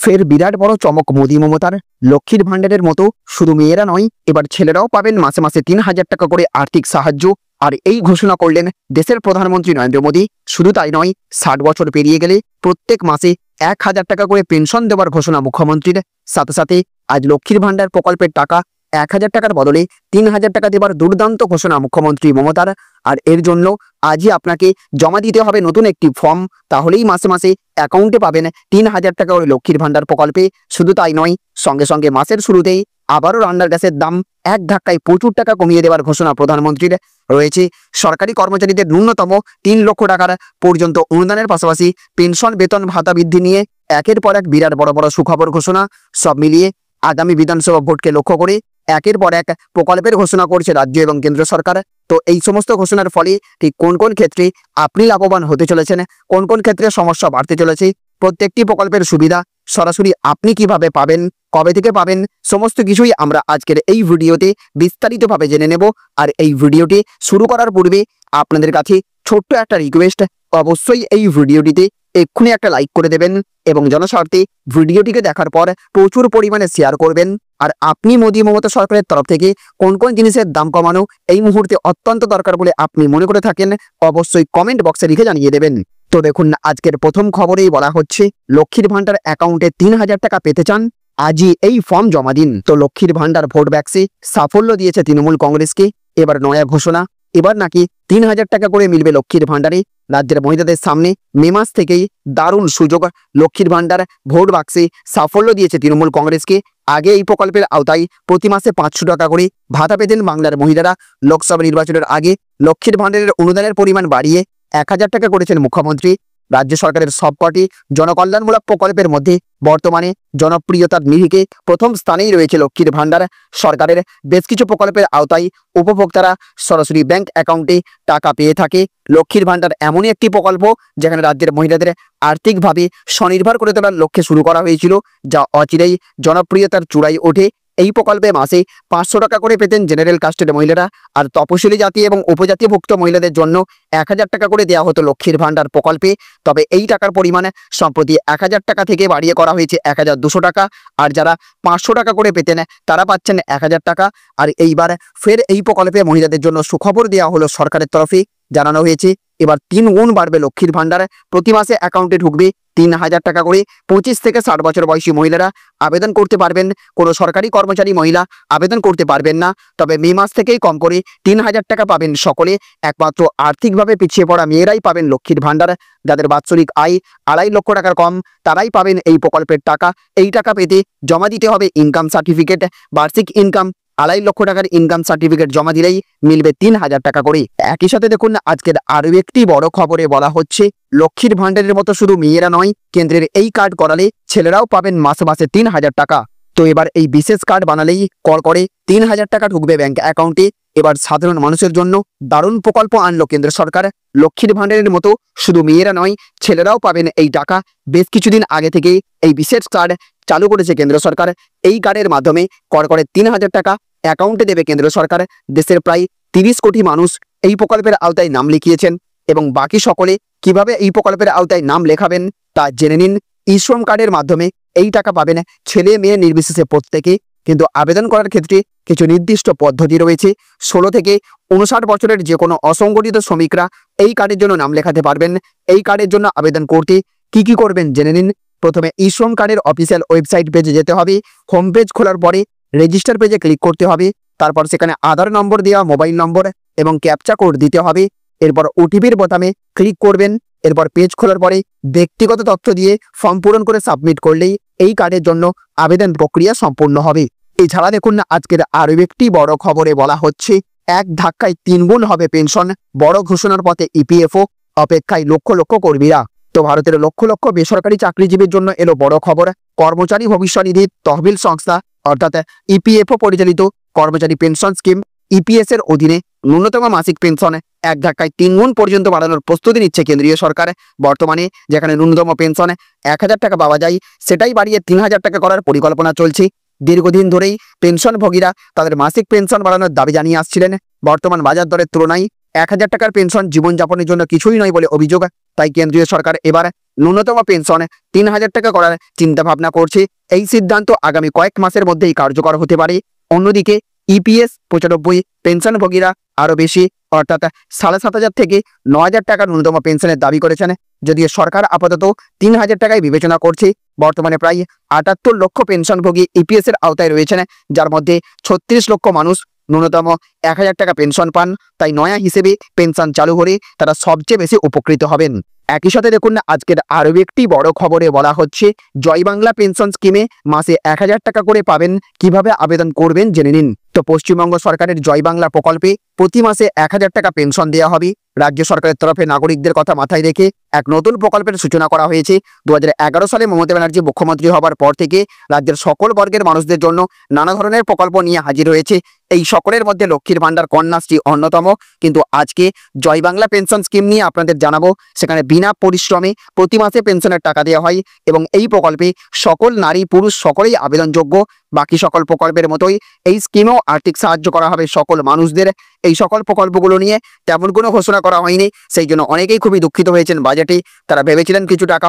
ফের বিরাট বড় চমক মোদি মমতার। লক্ষ্মীর ভান্ডারের মতো শুধু মেয়েরা নয়, এবার ছেলেরাও পাবেন মাসে মাসে ৩,০০০ টাকা করে আর্থিক সাহায্য। আর এই ঘোষণা করলেন দেশের প্রধানমন্ত্রী নরেন্দ্র মোদী। শুধু তাই নয়, ৬০ বছর পেরিয়ে গেলে প্রত্যেক মাসে ১,০০০ টাকা করে পেনশন দেওয়ার ঘোষণা মুখ্যমন্ত্রীর। সাথে সাথে আজ লক্ষ্মীর ভান্ডার প্রকল্পের টাকা ১,০০০ টাকার বদলে ৩,০০০ টাকা দেওয়ার দুর্দান্ত ঘোষণা মুখ্যমন্ত্রী মমতার। আর এর জন্য আজই আপনাকে জমা দিতে হবে নতুন একটি ফর্ম। তাহলেই মাসে মাসে অ্যাকাউন্টে পাবেন ৩,০০০ টাকা করে লক্ষ্মীর ভান্ডার প্রকল্পে। শুধু তাই নয়, সঙ্গে সঙ্গে মাসের শুরুতেই আবারও রান্নার গ্যাসের দাম এক ধাক্কায় প্রচুর টাকা কমিয়ে দেওয়ার ঘোষণা প্রধানমন্ত্রীর রয়েছে। সরকারি কর্মচারীদের ন্যূনতম ৩ লক্ষ টাকার পর্যন্ত অনুদানের পাশাপাশি পেনশন, বেতন ভাতা বৃদ্ধি নিয়ে একের পর এক বিরাট বড় বড় সুখবর ঘোষণা। সব মিলিয়ে আগামী বিধানসভা ভোটকে লক্ষ্য করে একের পর এক প্রকল্পের ঘোষণা করছে রাজ্য এবং কেন্দ্র সরকার। তো এই সমস্ত ঘোষণার ফলে ঠিক কোন কোন ক্ষেত্রে আপনি লাভবান হতে চলেছেন, কোন কোন ক্ষেত্রে সমস্যা বাড়তে চলেছে, প্রত্যেকটি প্রকল্পের সুবিধা সরাসরি আপনি কিভাবে পাবেন, কবে থেকে পাবেন, সমস্ত কিছুই আমরা আজকের এই ভিডিওতে বিস্তারিতভাবে জেনে নেব। আর এই ভিডিওটি শুরু করার পূর্বে আপনাদের কাছে ছোট্ট একটা রিকোয়েস্ট, অবশ্যই এই ভিডিওটিতে এক্ষুনি একটা লাইক করে দেবেন এবং জনস্বার্থে ভিডিওটিকে দেখার পর প্রচুর পরিমাণে শেয়ার করবেন। আর আপনি মোদী মমতা সরকারের তরফ থেকে কোন কোন জিনিসের দাম কমানো এই মুহূর্তে অত্যন্ত দরকার বলে আপনি মনে করে থাকেন, অবশ্যই কমেন্ট বক্সে লিখে জানিয়ে দেবেন। তো দেখুন, আজকের প্রথম খবরেই বলা হচ্ছে লক্ষ্মীর ভান্ডার অ্যাকাউন্টে ৩,০০০ টাকা পেতে চান, আজই এই ফর্ম জমা দিন। তো লক্ষ্মীর ভান্ডার ভোট ব্যাক্সে সাফল্য দিয়েছে তৃণমূল কংগ্রেসকে। এবার নয়া ঘোষণা, এবার নাকি ৩,০০০ টাকা করে মিলবে লক্ষ্মীর ভান্ডারে। রাজ্যের মহিলাদের সামনে মে মাস থেকেই দারুণ সুযোগ। লক্ষ্মীর ভান্ডার ভোট বাক্সে সাফল্য দিয়েছে তৃণমূল কংগ্রেসকে। আগে এই প্রকল্পের আওতায় প্রতি মাসে ৫০০ টাকা করে ভাতা পেতেন বাংলার মহিলারা। লোকসভা নির্বাচনের আগে লক্ষ্মীর ভান্ডারের অনুদানের পরিমাণ বাড়িয়ে ১,০০০ টাকা করেছেন মুখ্যমন্ত্রী। রাজ্য সরকারের সবকটি জনকল্যাণমূলক প্রকল্পের মধ্যে বর্তমানে জনপ্রিয়তার নিরিখে প্রথম স্থানেই রয়েছে লক্ষ্মীর ভান্ডার। সরকারের বেশ কিছু প্রকল্পের আওতায় উপভোক্তারা সরাসরি ব্যাংক অ্যাকাউন্টে টাকা পেয়ে থাকে। লক্ষ্মীর ভান্ডার এমনই একটি প্রকল্প যেখানে রাজ্যের মহিলাদের আর্থিকভাবে স্বনির্ভর করে তোলার লক্ষ্যে শুরু করা হয়েছিল, যা অচিরেই জনপ্রিয়তার চূড়ায় ওঠে। এই প্রকল্পে মাসে ৫০০ টাকা করে পেতেন জেনারেল কাস্টের মহিলারা। আর তপশিলি জাতি এবং উপজাতিভুক্ত মহিলাদের জন্য ১,০০০ টাকা করে দেওয়া হতো লক্ষ্মীর ভান্ডার প্রকল্পে। তবে এই টাকার পরিমাণ সম্প্রতি ১,০০০ টাকা থেকে বাড়িয়ে করা হয়েছে ১,২০০ টাকা। আর যারা ৫০০ টাকা করে পেতেন তারা পাচ্ছেন ১,০০০ টাকা। আর এইবার ফের এই প্রকল্পে মহিলাদের জন্য সুখবর দেওয়া হলো সরকারের তরফে। জানানো হয়েছে এবার ৩ গুণ বাড়বে লক্ষ্মীর ভান্ডার। প্রতি মাসে অ্যাকাউন্টে ঢুকবে ৩,০০০ টাকা করে। ২৫ থেকে ৬০ বছর বয়সী মহিলারা আবেদন করতে পারবেন। কোনো সরকারি কর্মচারী মহিলা আবেদন করতে পারবেন না। তবে মে মাস থেকেই কম করে ৩,০০০ টাকা পাবেন সকলে। একমাত্র আর্থিকভাবে পিছিয়ে পড়া মেয়েরাই পাবেন লক্ষ্মীর ভান্ডার। যাদের বাৎসরিক আয় ২.৫ লক্ষ টাকার কম তারাই পাবেন এই প্রকল্পের টাকা। এই টাকা পেতে জমা দিতে হবে ইনকাম সার্টিফিকেট। বার্ষিক ইনকাম ২.৫ লক্ষ টাকার ইনকাম সার্টিফিকেট জমা দিলেই মিলবে ৩,০০০ টাকা করে। একই সাথে দেখুন, আজকের আরও একটি বড় খবরে বলা হচ্ছে লক্ষ্মীর ভান্ডারের মতো শুধু মেয়েরা নয়, কেন্দ্রের এই কার্ড করালে ছেলেরাও পাবেন মাসে মাসে ৩,০০০ টাকা। তো এবার এই বিশেষ কার্ড বানালেই কর করে ৩,০০০ টাকা ঢুকবে ব্যাংক অ্যাকাউন্টে। এবার সাধারণ মানুষের জন্য দারুণ প্রকল্প আনলো কেন্দ্র সরকার। লক্ষ্মীর ভান্ডারের মতো শুধু মেয়েরা নয়, ছেলেরাও পাবেন এই টাকা। বেশ কিছুদিন আগে থেকেই এই বিশেষ কার্ড চালু করেছে কেন্দ্র সরকার। এই কার্ডের মাধ্যমে কর করে ৩,০০০ টাকা অ্যাকাউন্টে দেবে কেন্দ্র সরকার। দেশের প্রায় ৩০ কোটি মানুষ এই প্রকল্পের আওতায় নাম লিখিয়েছেন এবং বাকি সকলে কিভাবে এই প্রকল্পের আওতায় নাম লেখাবেন তা জেনে নিন। ই-শ্রম কার্ডের মাধ্যমে এই টাকা পাবেন ছেলে মেয়ে নির্বিশেষে প্রত্যেকে। কিন্তু আবেদন করার ক্ষেত্রে কিছু নির্দিষ্ট পদ্ধতি রয়েছে। ১৬ থেকে ৫৯ বছরের যে কোনো অসংগঠিত শ্রমিকরা এই কার্ডের জন্য নাম লেখাতে পারবেন। এই কার্ডের জন্য আবেদন করতে কি কি করবেন জেনে নিন। প্রথমে ই-শ্রম কার্ডের অফিসিয়াল ওয়েবসাইট পেজে যেতে হবে। হোম পেজ খোলার পরে রেজিস্টার পেজে ক্লিক করতে হবে। তারপর সেখানে আধার নম্বর দেওয়া, মোবাইল নম্বর এবং ক্যাপচা কোড দিতে হবে। এরপর ওটিপির বোতামে ক্লিক করবেন। এরপর পেজ খোলার পরে ব্যক্তিগত তথ্য দিয়ে ফর্ম পূরণ করে সাবমিট করলেই এই কার্ডের জন্য আবেদন প্রক্রিয়া সম্পূর্ণ হবে। এছাড়া দেখুন, আজকের আরও একটি বড় খবরে বলা হচ্ছে এক ধাক্কায় ৩ গুণ হবে পেনশন। বড় ঘোষণার পথে ইপিএফও, অপেক্ষায় লক্ষ লক্ষ কর্মীরা। তো ভারতের লক্ষ লক্ষ বেসরকারি চাকরিজীবীর জন্য এলো বড় খবর। কর্মচারী ভবিষ্যনিধি তহবিল সংস্থা অর্থাৎ ইপিএফও পরিচালিত কর্মচারী পেনশন স্কিম ইপিএস এর অধীনে ন্যূনতম মাসিক পেনশন এক ধাক্কায় ৩ গুণ পর্যন্ত বাড়ানোর প্রস্তুতি নিচ্ছে কেন্দ্রীয় সরকার। বর্তমানে যেখানে ন্যূনতম পেনশন ১,০০০ টাকা পাওয়া যায়, সেটাই বাড়িয়ে ৩,০০০ টাকা করার পরিকল্পনা চলছে। দীর্ঘদিন ধরেই পেনশনভোগীরা তাদের মাসিক পেনশন বাড়ানোর দাবি জানিয়ে আসছিলেন। বর্তমান বাজার দরের তুলনায় ১,০০০ টাকার পেনশন জীবনযাপনের জন্য কিছুই নয় বলে অভিযোগ। তাই কেন্দ্রীয় সরকার এবার ন্যূনতম পেনশন 3,000 টাকা করার চিন্তা ভাবনা করছে। এই সিদ্ধান্ত আগামী কয়েক মাসের মধ্যেই কার্যকর হতে পারে। অন্যদিকে ইপিএস 95 পেনশনভোগীরা আরও বেশি, অর্থাৎ 7,500 থেকে 9,000 টাকা ন্যূনতম পেনশনের দাবি করেছেন। যদিও সরকার আপাতত 3,000 টাকায় বিবেচনা করছে। বর্তমানে প্রায় 78 লক্ষ পেনশনভোগী ইপিএস এর আওতায় রয়েছেন, যার মধ্যে 36 লক্ষ মানুষ ন্যূনতম 1,000 টাকা পেনশন পান। তাই নয়া হিসেবে পেনশন চালু হলে তারা সবচেয়ে বেশি উপকৃত হবেন। একই সাথে দেখুন আজকের আরও একটি বড় খবরে বলা হচ্ছে জয় বাংলা পেনশন স্কিমে মাসে 1,000 টাকা করে পাবেন। কিভাবে আবেদন করবেন জেনে নিন। তো পশ্চিমবঙ্গ সরকারের জয় বাংলা প্রকল্পে প্রতি মাসে 1,000 টাকা পেনশন দেওয়া হবে। রাজ্য সরকারের তরফে নাগরিকদের কথা মাথায় রেখে এক নতুন প্রকল্পের সূচনা করা হয়েছে। 2011 সালে মমতা ব্যানার্জি মুখ্যমন্ত্রী হবার পর থেকে রাজ্যের সকল বর্গের মানুষদের জন্য নানা ধরনের প্রকল্প নিয়ে হাজির হয়েছে। এই সকলের মধ্যে লক্ষ্মীর ভান্ডার কন্যাশ্রী অন্যতম। কিন্তু আজকে জয় বাংলা পেনশন স্কিম নিয়ে আপনাদের জানাবো। সেখানে বিনা পরিশ্রমে প্রতি মাসে পেনশনের টাকা দেওয়া হয় এবং এই প্রকল্পে সকল নারী পুরুষ সকলেই আবেদনযোগ্য। বাকি সকল প্রকল্পের মতোই এই স্কিমেও আর্থিক সাহায্য করা হবে সকল মানুষদের। এই সকল প্রকল্পগুলো নিয়ে তেমন কোনো ঘোষণা করা হয়নি, সেই জন্য অনেকেই খুবই দুঃখিত হয়েছেন বাজেটে। তারা ভেবেছিলেন কিছু টাকা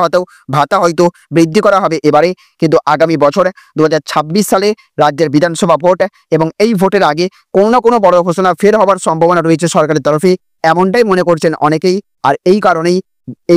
ভাতা হয়তো বৃদ্ধি করা হবে এবারে, কিন্তু আগামী বছর 2026 সালে রাজ্যের বিধানসভা ভোট এবং এই ভোটের আগে কোনো না কোনো বড় ঘোষণা ফের হবার সম্ভাবনা রয়েছে সরকারের তরফে, এমনটাই মনে করছেন অনেকেই। আর এই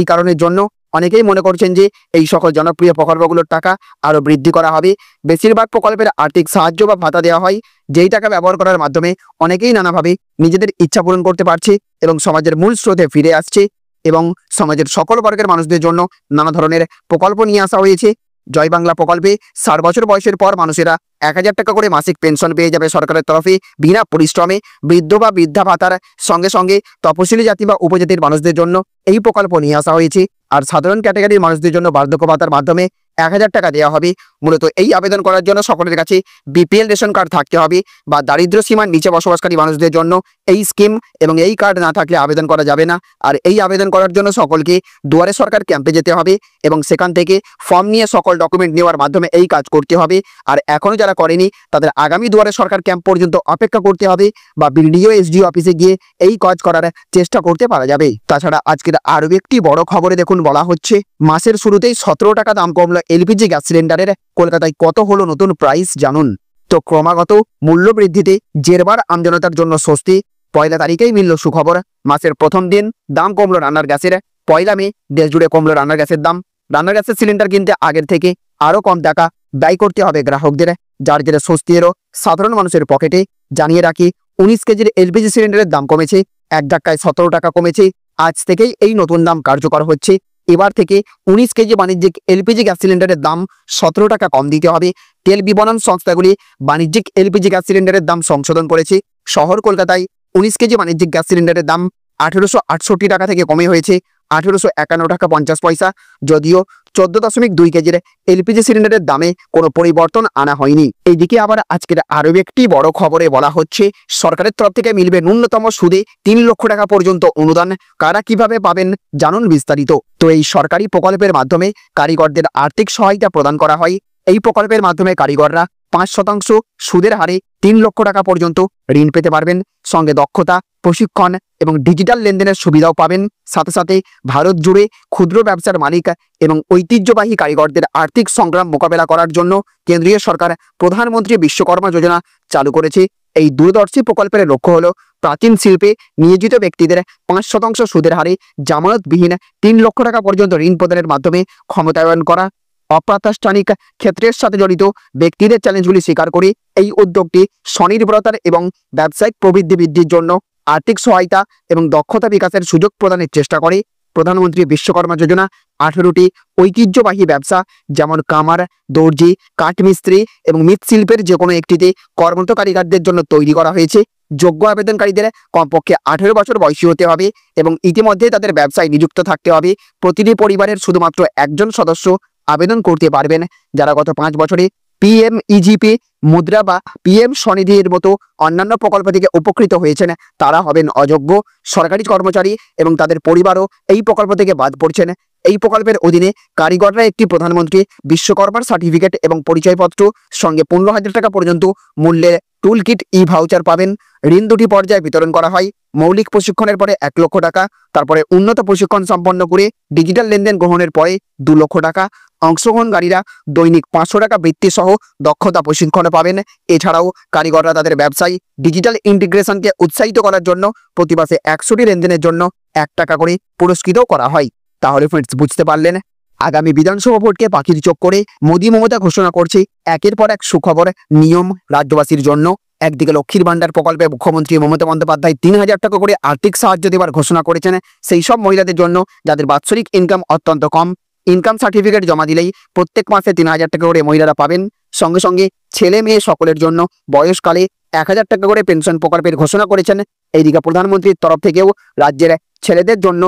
কারণের জন্য অনেকেই মনে করছেন যে এই সকল জনপ্রিয় প্রকল্পগুলোর টাকা আরও বৃদ্ধি করা হবে। বেশিরভাগ প্রকল্পের আর্থিক সাহায্য বা ভাতা দেওয়া হয়, যেই টাকা ব্যবহার করার মাধ্যমে অনেকেই নানাভাবে নিজেদের ইচ্ছা পূরণ করতে পারছে এবং সমাজের মূল স্রোতে ফিরে আসছে। এবং সমাজের সকল বর্গের মানুষদের জন্য নানা ধরনের প্রকল্প নিয়ে আসা হয়েছে। জয় বাংলা প্রকল্পে 60 বছর বয়সের পর মানুষেরা 1,000 টাকা করে মাসিক পেনশন পেয়ে যাবে সরকারের তরফে বিনা পরিশ্রমে। বৃদ্ধ বা বৃদ্ধা ভাতার সঙ্গে সঙ্গে তপশিলি জাতি বা উপজাতির মানুষদের জন্য এই প্রকল্প নিয়ে আসা হয়েছে। আর সাধারণ ক্যাটাগরির মানুষদের জন্য বার্ধক্য ভাতার মাধ্যমে 1,000 টাকা দেওয়া হবে। মূলত এই আবেদন করার জন্য সকলের কাছে বিপিএল রেশন কার্ড থাকতে হবে বা দারিদ্র্য সীমার নিচে বসবাসকারী মানুষদের জন্য এই স্কিম এবং এই কার্ড না থাকলে আবেদন করা যাবে না। আর এই আবেদন করার জন্য সকলকে দুয়ারে সরকার ক্যাম্পে যেতে হবে এবং সেখান থেকে ফর্ম নিয়ে সকল ডকুমেন্ট নেওয়ার মাধ্যমে এই কাজ করতে হবে। আর এখনও যারা করেনি তাদের আগামী দুয়ারে সরকার ক্যাম্প পর্যন্ত অপেক্ষা করতে হবে বা বিডিও এসডিও অফিসে গিয়ে এই কাজ করার চেষ্টা করতে পারা যাবে। তাছাড়া আজকের আরও একটি বড় খবরে দেখুন বলা হচ্ছে মাসের শুরুতেই 17 টাকা দাম কমলো এলপিজি গ্যাস সিলিন্ডারের। কলকাতায় কত হলো নতুন প্রাইস জানুন। তো ক্রমাগত মূল্য বৃদ্ধিতে জেরবার আমজনতার জন্য স্বস্তি। 1 তারিখেই মিলল সুখবর। মাসের প্রথম দিন দাম কমলো রান্নার গ্যাসের। 1 মে দেশ জুড়ে কমলো রান্নার গ্যাসের দাম। রান্নার গ্যাসের সিলিন্ডার কিনতে আগের থেকে আরও কম টাকা ব্যয় করতে হবে গ্রাহকদের, যার জেরে স্বস্তি এলো সাধারণ মানুষের পকেটে। জানিয়ে রাখি 19 কেজির এলপিজি সিলিন্ডারের দাম কমেছে, এক ধাক্কায় 17 টাকা কমেছে। আজ থেকেই এই নতুন দাম কার্যকর হচ্ছে। এবার থেকে 19 কেজি বাণিজ্যিক এলপিজি গ্যাস সিলিন্ডারের দাম 17 টাকা কম দিতে হবে। তেল বিপণন সংস্থাগুলি বাণিজ্যিক এলপিজি গ্যাস সিলিন্ডারের দাম সংশোধন করেছে। শহর কলকাতায় 19 কেজি বাণিজ্যিক গ্যাস সিলিন্ডারের দাম 1868 টাকা থেকে কমে হয়েছে 1851 টাকা 50 পয়সা। যদিও 14.2 কেজির এলপিজি সিলিন্ডারের দামে কোনো পরিবর্তন আনা হয়নি। এইদিকে আবার আজকের আরও একটি বড় খবরে বলা হচ্ছে সরকারের তরফ থেকে মিলবে ন্যূনতম সুদে 3 লক্ষ টাকা পর্যন্ত অনুদান। কারা কিভাবে পাবেন জানুন বিস্তারিত। তো এই সরকারি প্রকল্পের মাধ্যমে কারিগরদের আর্থিক সহায়তা প্রদান করা হয়। এই প্রকল্পের মাধ্যমে কারিগররা 5% সুদের হারে 3 লক্ষ টাকা পর্যন্ত ঋণ পেতে পারবেন। সঙ্গে দক্ষতা প্রশিক্ষণ এবং ডিজিটাল লেনদেনের সুবিধাও পাবেন। সাথে সাথে ভারত জুড়ে ক্ষুদ্র ব্যবসার মালিক এবং ঐতিহ্যবাহী কারিগরদের আর্থিক সংগ্রাম মোকাবেলা করার জন্য কেন্দ্রীয় সরকার প্রধানমন্ত্রী বিশ্বকর্মা যোজনা চালু করেছে। এই দূরদর্শী প্রকল্পের লক্ষ্য হল প্রাচীন শিল্পে নিয়োজিত ব্যক্তিদের 5% সুদের হারে জামানতবিহীন 3 লক্ষ টাকা পর্যন্ত ঋণ প্রদানের মাধ্যমে ক্ষমতায়ন করা। অপ্রাতিষ্ঠানিক ক্ষেত্রের সাথে জড়িত ব্যক্তিদের চ্যালেঞ্জগুলি স্বীকার করে এই উদ্যোগটি স্বনির্ভরতার এবং ব্যবসায়িক প্রবৃদ্ধি বৃদ্ধির জন্য আর্থিক সহায়তা এবং দক্ষতা বিকাশের সুযোগ প্রদানের চেষ্টা করে। প্রধানমন্ত্রী বিশ্বকর্মা যোজনা 18টি ঐতিহ্যবাহী ব্যবসা যেমন কামার, দর্জি, কাঠমিস্ত্রি এবং মৃৎশিল্পের যে কোনো একটিতে কর্মরত কারিগরদের জন্য তৈরি করা হয়েছে। যোগ্য আবেদনকারীদের কমপক্ষে 18 বছর বয়সী হতে হবে এবং ইতিমধ্যে তাদের ব্যবসায় নিযুক্ত থাকতে হবে। প্রতিটি পরিবারের শুধুমাত্র একজন সদস্য আবেদন করতে পারবেন, যারা গত 5 বছরে PMEGP, মুদ্রা বা PM স্বনিধির মতো অন্যান্য প্রকল্প থেকে উপকৃত হয়েছেন তারা হবেন অযোগ্য। সরকারি কর্মচারী এবং তাদের পরিবারও এই প্রকল্প থেকে বাদ পড়ছেন। এই প্রকল্পের অধীনে কারিগররা একটি প্রধানমন্ত্রী বিশ্বকর্মার সার্টিফিকেট এবং পরিচয়পত্র সঙ্গে 15,000 টাকা পর্যন্ত মূল্যের টুল কিট ভাউচার পাবেন। ঋণ দুটি পর্যায়ে বিতরণ করা হয়। মৌলিক প্রশিক্ষণের পরে 1 লক্ষ টাকা, তারপরে উন্নত প্রশিক্ষণ সম্পন্ন করে ডিজিটাল লেনদেন গ্রহণের পরে 2 লক্ষ টাকা। অংশগ্রহণকারীরা দৈনিক 500 টাকা বৃত্তি সহ দক্ষতা প্রশিক্ষণ পাবেন। এছাড়াও কারিগররা তাদের ব্যবসায় ডিজিটাল ইন্টিগ্রেশনকে উৎসাহিত করার জন্য প্রতি মাসে 100টি লেনদেনের জন্য 1 টাকা করে পুরস্কৃত করা হয়। তাহলে ফ্রেন্ডস, বুঝতে পারলেন আগামী বিধানসভা ভোটকে পাখির চোখ করে মোদী মমতা ঘোষণা করছে একের পর এক সুখবর, নিয়ম রাজ্যবাসীর জন্য। একদিকে লক্ষ্মীর ভান্ডার প্রকল্পে মুখ্যমন্ত্রী মমতা বন্দ্যোপাধ্যায় 3,000 টাকা করে আর্থিক সাহায্য দেওয়ার ঘোষণা করেছেন সেই সব মহিলাদের জন্য যাদের বাৎসরিক ইনকাম অত্যন্ত কম। ইনকাম সার্টিফিকেট জমা দিলেই প্রত্যেক মাসে 3,000 টাকা করে মহিলারা পাবেন। সঙ্গে সঙ্গে ছেলে মেয়ে সকলের জন্য বয়সকালে 1,000 টাকা করে পেনশন প্রকল্পের ঘোষণা করেছেন। এইদিকে প্রধানমন্ত্রীর তরফ থেকেও রাজ্যের ছেলেদের জন্য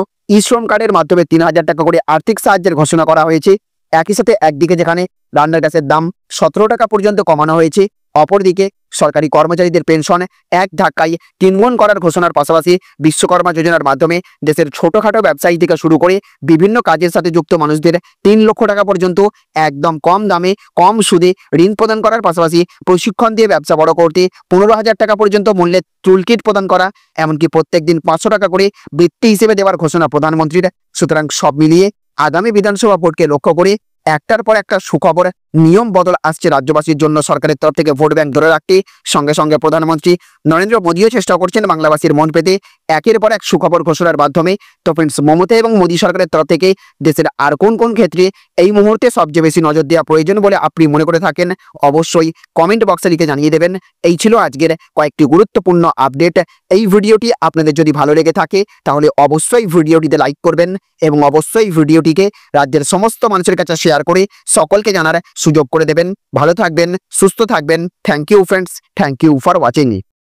শ্রম কার্ডের মাধ্যমে 3,000 টাকা করে আর্থিক সাহায্যের ঘোষণা করা হয়েছে। একই সাথে একদিকে যেখানে রান্নার গ্যাসের দাম 17 টাকা পর্যন্ত কমানো হয়েছে, অপরদিকে সরকারি কর্মচারীদের পেনশন এক ধাক্কায় 3 গুণ করার ঘোষণার পাশাপাশি বিশ্বকর্মা যোজনার মাধ্যমে দেশের ছোটখাটো ব্যবসায়ী থেকে শুরু করে বিভিন্ন কাজের সাথে যুক্ত মানুষদের 3 লক্ষ টাকা পর্যন্ত একদম কম দামে কম সুদে ঋণ প্রদান করার পাশাপাশি প্রশিক্ষণ দিয়ে ব্যবসা বড় করতে 15,000 টাকা পর্যন্ত মূল্যের টুলকিট প্রদান করা, এমনকি প্রত্যেক দিন 500 টাকা করে বৃত্তি হিসেবে দেওয়ার ঘোষণা প্রধানমন্ত্রীর। সুতরাং সব মিলিয়ে আগামী বিধানসভা ভোটকে লক্ষ্য করে একটার পর একটা সুখবর, নিয়ম বদল আসছে রাজ্যবাসীর জন্য সরকারের তরফ থেকে ভোট ব্যাংক ধরে রাখতে। সঙ্গে সঙ্গে প্রধানমন্ত্রী নরেন্দ্র মোদীও চেষ্টা করছেন বাংলাবাসীর মন পেতে একের পর এক সুখবর ঘোষণার মাধ্যমে। তো ফ্রেন্ডস, মমতা এবং মোদী সরকারের তরফ থেকে দেশের আর কোন কোন ক্ষেত্রে এই মুহূর্তে সবচেয়ে বেশি নজর দেওয়া প্রয়োজন বলে আপনি মনে করে থাকেন অবশ্যই কমেন্ট বক্সে লিখে জানিয়ে দেবেন। এই ছিল আজকের কয়েকটি গুরুত্বপূর্ণ আপডেট। এই ভিডিওটি আপনাদের যদি ভালো লেগে থাকে তাহলে অবশ্যই ভিডিওটিতে লাইক করবেন এবং অবশ্যই ভিডিওটিকে রাজ্যের সমস্ত মানুষের কাছে শেয়ার করে সকলকে জানার সুযোগ করে দেবেন। ভালো থাকবেন, সুস্থ থাকবেন। Thank you friends, thank you for watching.